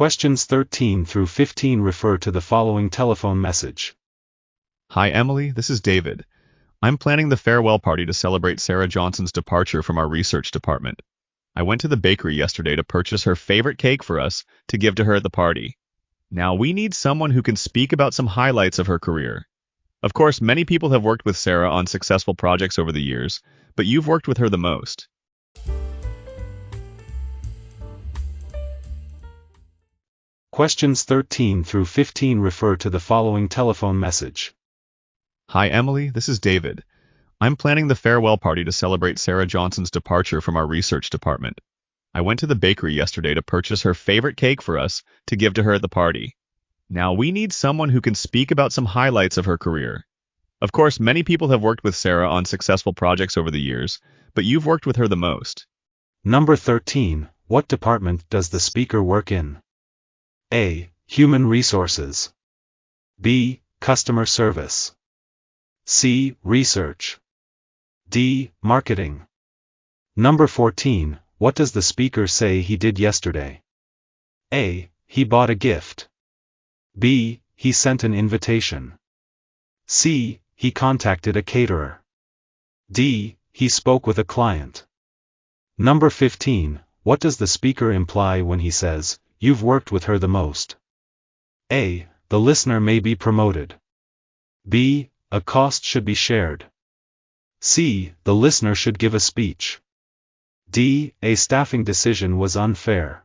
Questions 13 through 15 refer to the following telephone message. Hi Emily, this is David. I'm planning the farewell party to celebrate Sarah Johnson's departure from our research department. I went to the bakery yesterday to purchase her favorite cake for us to give to her at the party. Now we need someone who can speak about some highlights of her career. Of course, many people have worked with Sarah on successful projects over the years, but you've worked with her the most. Questions 13 through 15 refer to the following telephone message. Hi Emily, this is David. I'm planning the farewell party to celebrate Sarah Johnson's departure from our research department. I went to the bakery yesterday to purchase her favorite cake for us to give to her at the party. Now we need someone who can speak about some highlights of her career. Of course, many people have worked with Sarah on successful projects over the years, but you've worked with her the most. Number 13. What department does the speaker work in? A. Human Resources. B. Customer Service. C. Research. D. Marketing. Number 14. What does the speaker say he did yesterday? A. He bought a gift. B. He sent an invitation. C. He contacted a caterer. D. He spoke with a client. Number 15. What does the speaker imply when he says, "You've worked with her the most"? A. The listener may be promoted. B. A cost should be shared. C. The listener should give a speech. D. A staffing decision was unfair.